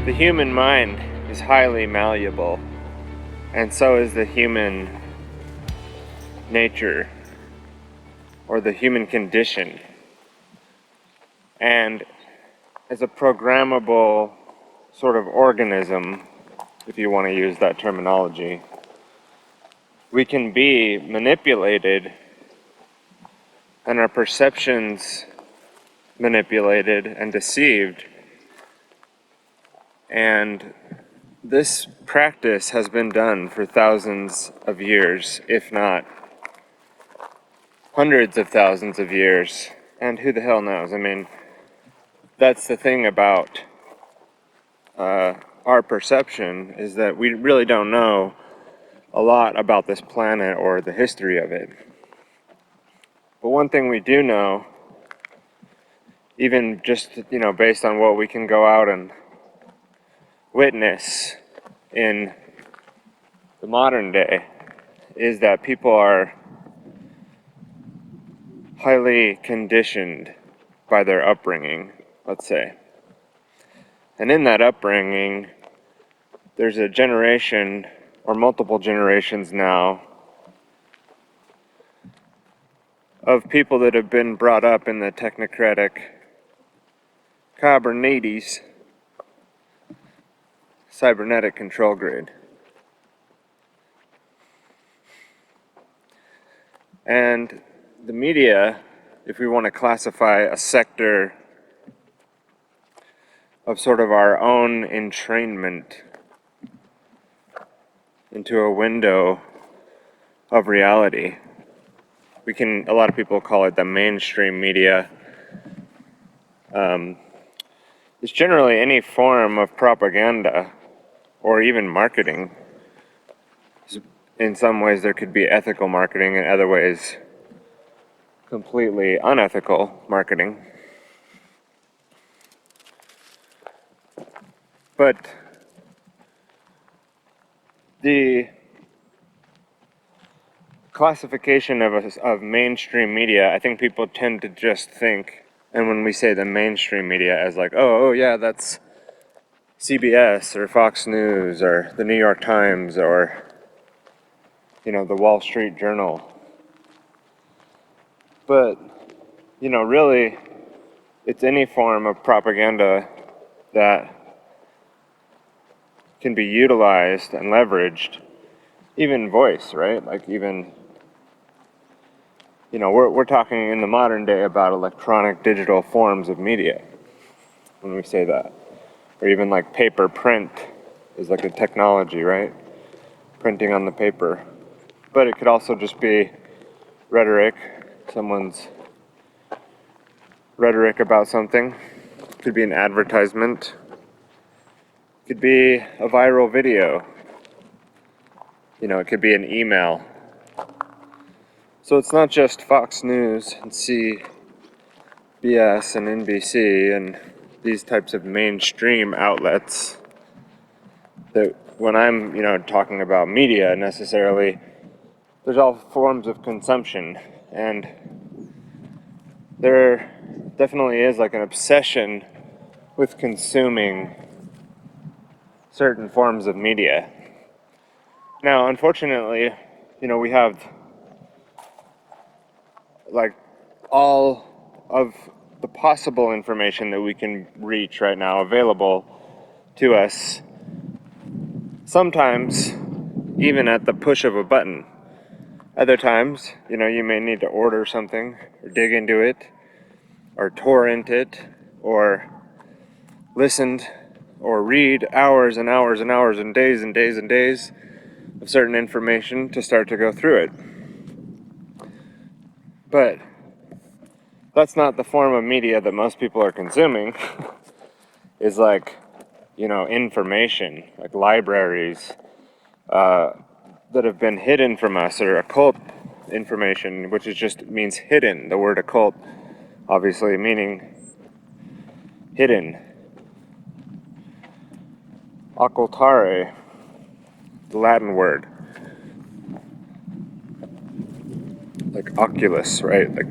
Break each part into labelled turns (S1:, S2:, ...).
S1: The human mind is highly malleable, and so is the human nature, or the human condition. And as a programmable sort of organism, if you want to use that terminology, we can be manipulated and our perceptions manipulated and deceived. And this practice has been done for thousands of years, if not hundreds of thousands of years. And who the hell knows? I mean, that's the thing about our perception, is that we really don't know a lot about this planet or the history of it. But one thing we do know, even just, based on what we can go out and witness in the modern day, is that people are highly conditioned by their upbringing, let's say. And in that upbringing, there's a generation, or multiple generations now, of people that have been brought up in the technocratic Kubernetes cybernetic control grid. And the media, if we want to classify a sector of sort of our own entrainment into a window of reality, a lot of people call it the mainstream media. It's generally any form of propaganda or even marketing. In some ways there could be ethical marketing, in other ways completely unethical marketing. But the classification of mainstream media, I think people tend to just think, and when we say the mainstream media, as like, oh yeah, that's CBS or Fox News or the New York Times or, the Wall Street Journal. But, really, it's any form of propaganda that can be utilized and leveraged, even voice, right? Like even, we're talking in the modern day about electronic digital forms of media when we say that. Or even like paper print is like a technology, right? Printing on the paper. But it could also just be rhetoric, someone's rhetoric about something. It could be an advertisement. It could be a viral video. It could be an email. So it's not just Fox News and CBS and NBC and these types of mainstream outlets that when I'm, talking about media necessarily, there's all forms of consumption, and there definitely is like an obsession with consuming certain forms of media. Now, unfortunately, we have like all of the possible information that we can reach right now available to us, sometimes even at the push of a button. Other times, you may need to order something or dig into it or torrent it or listened or read hours and hours and hours and days and days and days of certain information to start to go through it. But that's not the form of media that most people are consuming. Is like, information, like libraries that have been hidden from us, or occult information, which means hidden. The word occult obviously meaning hidden. Occultare, the Latin word. Like oculus, right? Like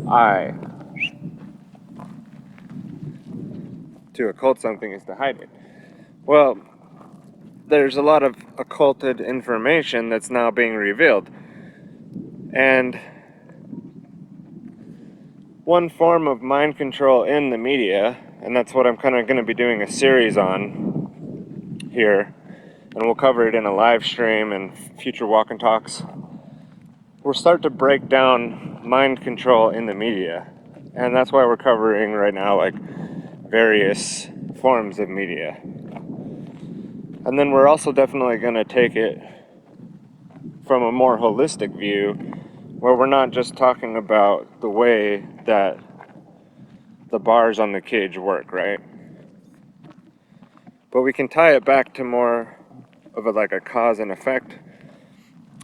S1: eye. To occult something is to hide it. Well, there's a lot of occulted information that's now being revealed. And one form of mind control in the media, and that's what I'm kind of going to be doing a series on here, and we'll cover it in a live stream and future walk and talks. We'll start to break down mind control in the media, and that's why we're covering right now like various forms of media. And then we're also definitely going to take it from a more holistic view, where we're not just talking about the way that the bars on the cage work, right? But we can tie it back to more of a cause and effect,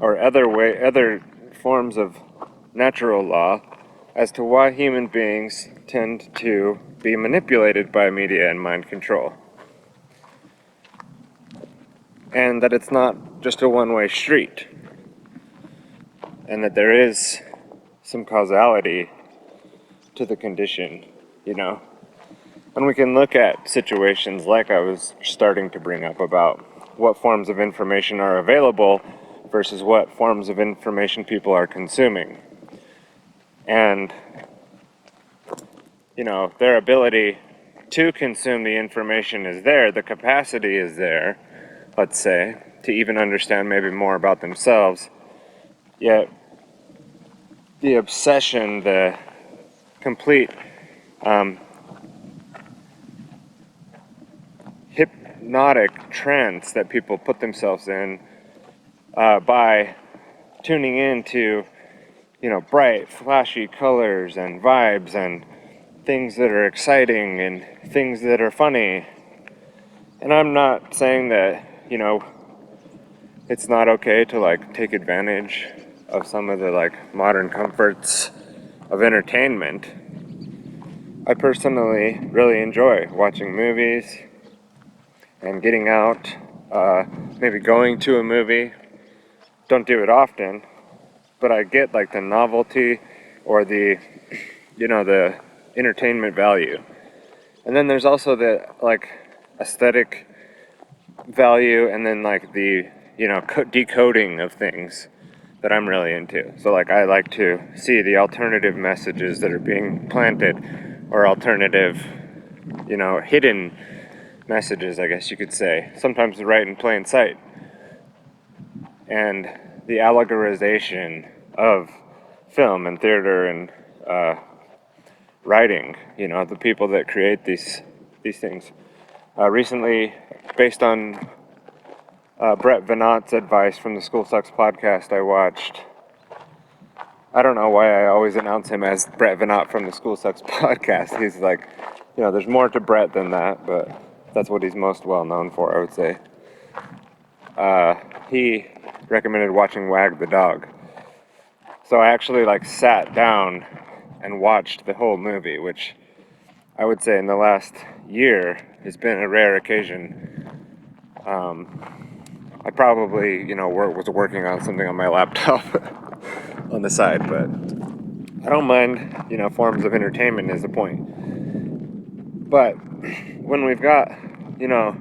S1: or other forms of natural law, as to why human beings tend to be manipulated by media and mind control. And that it's not just a one-way street, and that there is some causality to the condition, you know. And we can look at situations like I was starting to bring up about what forms of information are available versus what forms of information people are consuming. And, you know, their ability to consume the information is there, the capacity is there, let's say, to even understand maybe more about themselves. Yet, the obsession, the complete hypnotic trance that people put themselves in by tuning into, you know, bright, flashy colors and vibes and things that are exciting and things that are funny. And I'm not saying that, you know, it's not okay to like take advantage of some of the like modern comforts of entertainment. I personally really enjoy watching movies and getting out, maybe going to a movie. Don't do it often, but I get like the novelty or the, you know, the entertainment value. And then there's also the like aesthetic value, and then like the, you know, decoding of things that I'm really into. So like I like to see the alternative messages that are being planted, or alternative, you know, hidden messages, I guess you could say, sometimes right in plain sight. And the allegorization of film and theater and writing, you know, the people that create these things. Recently, based on Brett Veinott's advice from the School Sucks podcast, I watched. I don't know why I always announce him as Brett Veinott from the School Sucks podcast. He's like, you know, there's more to Brett than that, but that's what he's most well known for, I would say. He recommended watching Wag the Dog. So I actually like sat down and watched the whole movie, which I would say in the last year has been a rare occasion. I probably, you know, was working on something on my laptop on the side, but I don't mind, you know, forms of entertainment is the point. But when we've got, you know,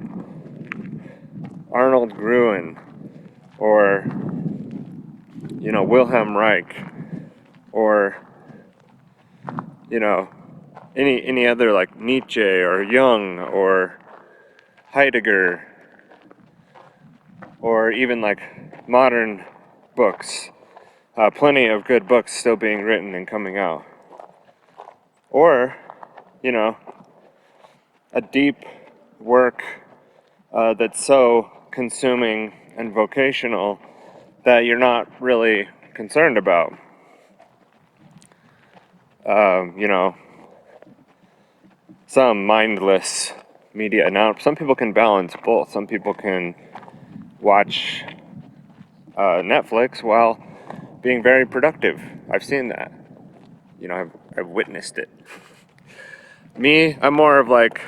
S1: Arnold Gruen or, you know, Wilhelm Reich or, you know, any other like Nietzsche or Jung or Heidegger, or even like modern books, plenty of good books still being written and coming out, or, you know, a deep work that's so consuming and vocational that you're not really concerned about, you know, some mindless media. Now, some people can balance both. Some people can watch Netflix while being very productive. I've seen that. You know, I've witnessed it. Me, I'm more of like,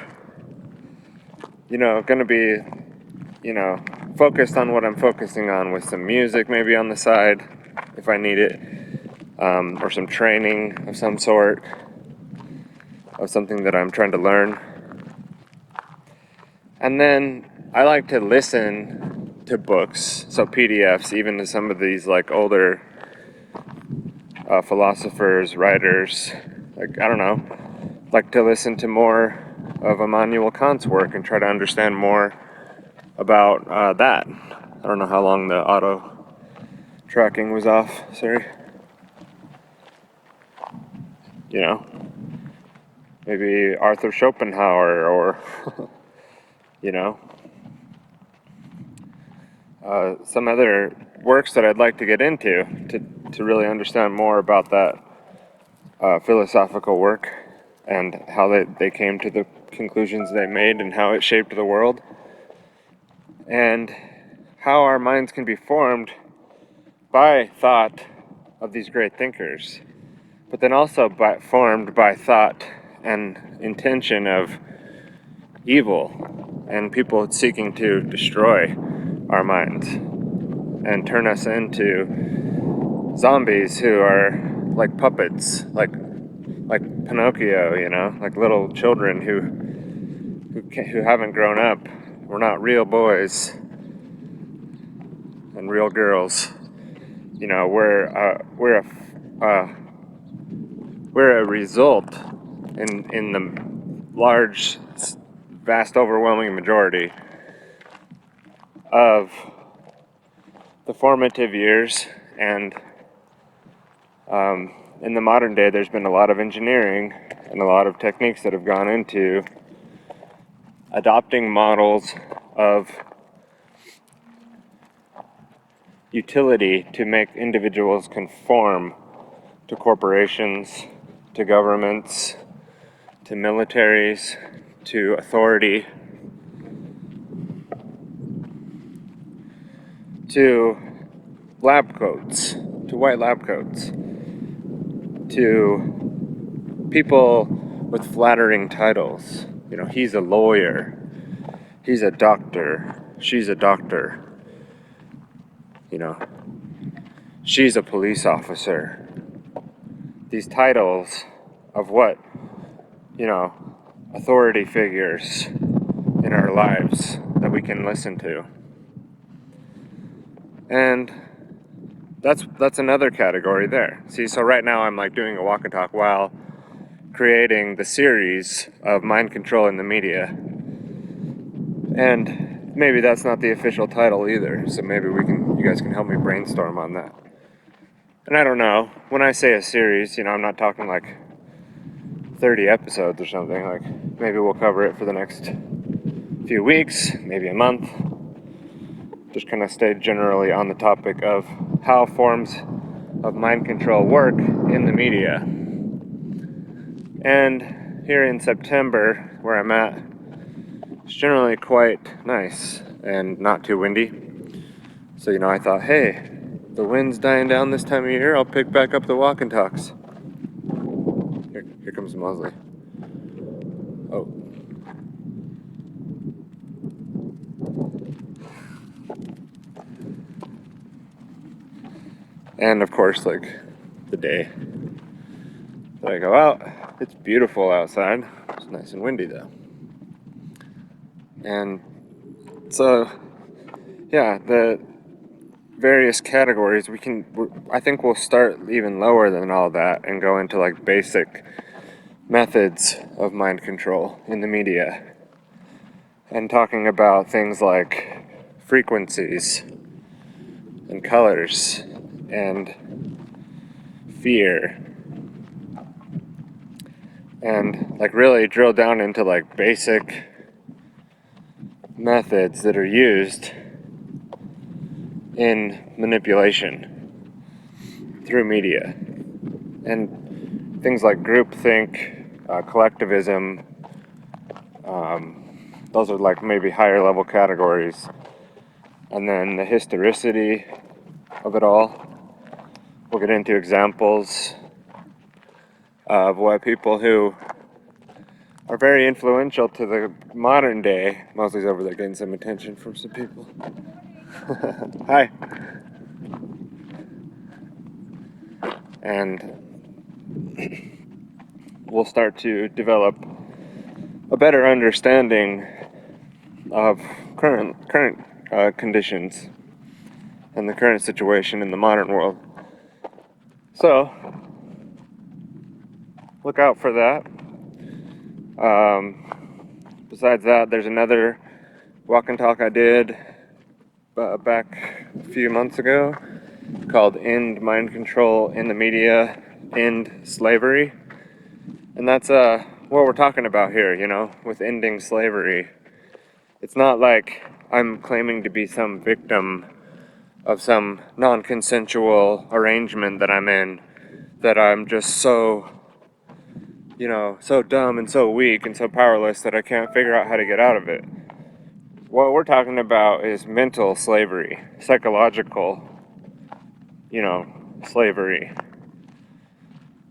S1: you know, gonna be, you know, focused on what I'm focusing on, with some music maybe on the side if I need it, or some training of some sort, of something that I'm trying to learn. And then I like to listen to books, so PDFs, even to some of these like older philosophers, writers. Like, I don't know, like to listen to more of Immanuel Kant's work and try to understand more about that. I don't know how long the auto tracking was off, sorry. You know, maybe Arthur Schopenhauer or, you know, some other works that I'd like to get into to really understand more about that philosophical work and how they came to the conclusions they made and how it shaped the world and how our minds can be formed by thought of these great thinkers, but then also formed by thought and intention of evil and people seeking to destroy our minds and turn us into zombies who are like puppets, like Pinocchio, you know, like little children who haven't grown up. We're not real boys and real girls. You know, we're a result in the large, vast, overwhelming majority of the formative years, and in the modern day, there's been a lot of engineering and a lot of techniques that have gone into adopting models of utility to make individuals conform to corporations, to governments, to militaries, to authority, to lab coats, to white lab coats, to people with flattering titles. You know, he's a lawyer, he's a doctor, she's a doctor, you know, she's a police officer. These titles of what, you know, authority figures in our lives that we can listen to. And that's another category there. See, so right now I'm like doing a walk and talk while creating the series of mind control in the media. And maybe that's not the official title either, so maybe you guys can help me brainstorm on that. And I don't know, when I say a series, you know, I'm not talking like 30 episodes or something. Like, maybe we'll cover it for the next few weeks, maybe a month. Just kind of stay generally on the topic of how forms of mind control work in the media. And here in September, where I'm at, it's generally quite nice and not too windy. So, you know, I thought, hey, the wind's dying down this time of year, I'll pick back up the walk and talks. Here comes Mosley. Oh. And of course, like, the day that I go out, it's beautiful outside. It's nice and windy though. And so, yeah, the various categories I think we'll start even lower than all that and go into like basic methods of mind control in the media. And talking about things like frequencies and colors and fear, and like really drill down into like basic methods that are used in manipulation through media, and things like groupthink, collectivism. Those are like maybe higher level categories, and then the historicity of it all. We'll get into examples of what people who are very influential to the modern day. Mosley's over there getting some attention from some people. Hi. And we'll start to develop a better understanding of current conditions and the current situation in the modern world. So look out for that. Besides that, there's another walk and talk I did back a few months ago called End Mind Control in the Media, End Slavery. And that's what we're talking about here, with ending slavery. It's not like I'm claiming to be some victim of some non-consensual arrangement that I'm in, that I'm just so dumb and so weak and so powerless that I can't figure out how to get out of it. What we're talking about is mental slavery, psychological, slavery.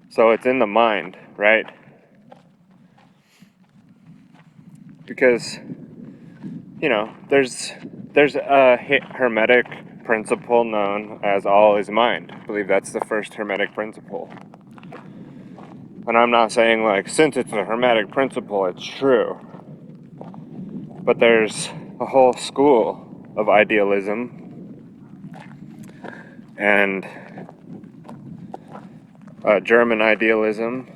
S1: So it's in the mind, right? Because, there's a hermetic principle known as all is mind. I believe that's the first hermetic principle. And I'm not saying, since it's a hermetic principle, it's true. But there's a whole school of idealism and German idealism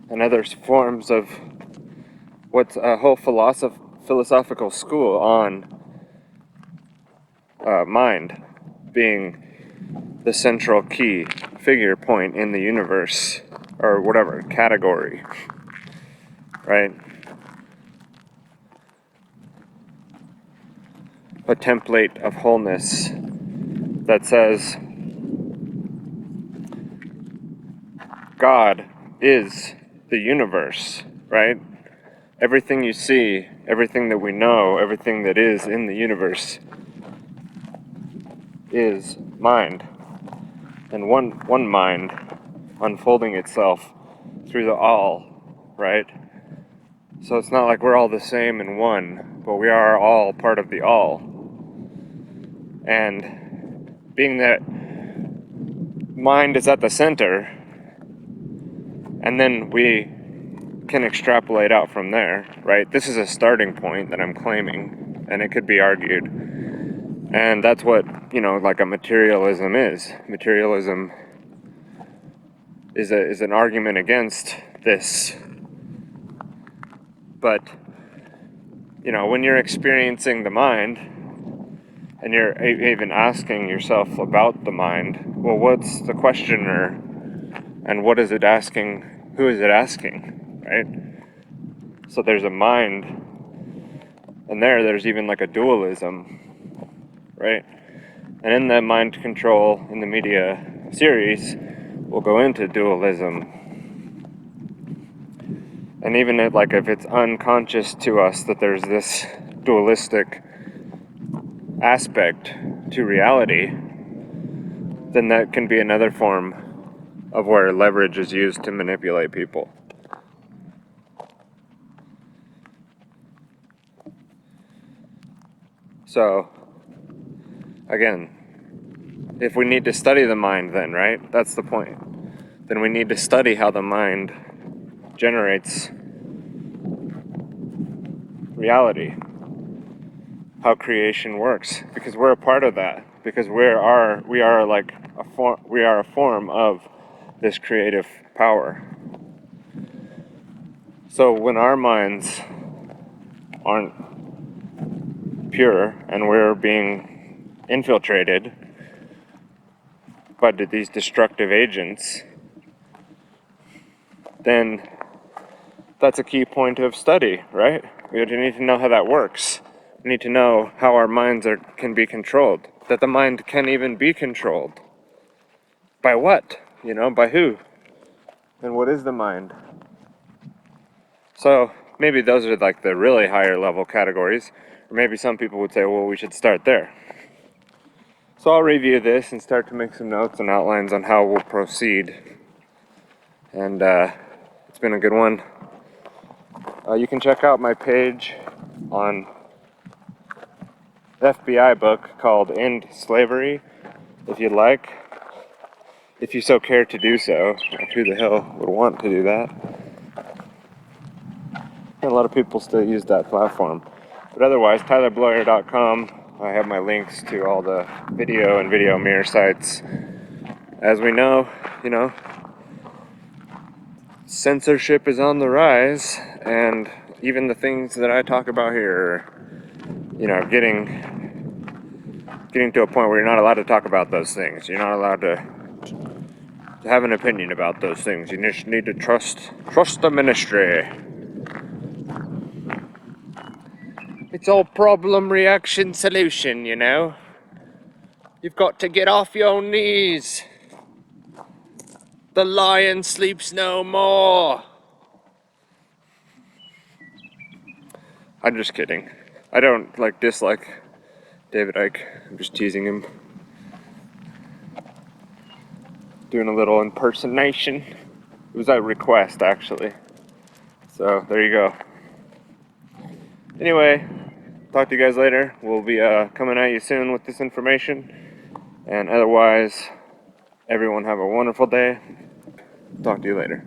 S1: and other forms of what's a whole philosophical school on mind being the central key figure point in the universe, or whatever category, right? A template of wholeness that says God is the universe, right? Everything you see, everything that we know, everything that is in the universe is mind. And one mind unfolding itself through the all, right? So it's not like we're all the same in one, but we are all part of the all. And being that mind is at the center, and then we can extrapolate out from there, right? This is a starting point that I'm claiming, and it could be argued. And that's what, a materialism is. Materialism is an argument against this. But, when you're experiencing the mind, and you're even asking yourself about the mind, well, what's the questioner, and what is it asking? Who is it asking, right? So there's a mind, and there's even a dualism, right? And in the mind control in the media series, we'll go into dualism. And even if it's unconscious to us that there's this dualistic aspect to reality, then that can be another form of where leverage is used to manipulate people. So, again, if we need to study the mind then, right? That's the point. Then we need to study how the mind generates reality, how creation works, because we're a part of that, because we are a form of this creative power. So when our minds aren't pure and we're being infiltrated by these destructive agents, then that's a key point of study, right? We need to know how that works. We need to know how our minds can be controlled, that the mind can even be controlled. By what? By who? And what is the mind? So maybe those are the really higher level categories, or maybe some people would say, well, we should start there. So I'll review this and start to make some notes and outlines on how we'll proceed. And it's been a good one. You can check out my page on FBI book called End Slavery, if you'd like, if you so care to do so. Who the hell would want to do that? A lot of people still use that platform. But otherwise, tylerbloyer.com. I have my links to all the video and video mirror sites. As we know, censorship is on the rise, and even the things that I talk about here are, getting to a point where you're not allowed to talk about those things. You're not allowed to have an opinion about those things. You just need to trust the ministry. It's all problem, reaction, solution, You've got to get off your knees. The lion sleeps no more. I'm just kidding. I don't dislike David Icke. I'm just teasing him. Doing a little impersonation. It was a request, actually. So there you go. Anyway, talk to you guys later. We'll be coming at you soon with this information. And otherwise, everyone have a wonderful day. Talk to you later.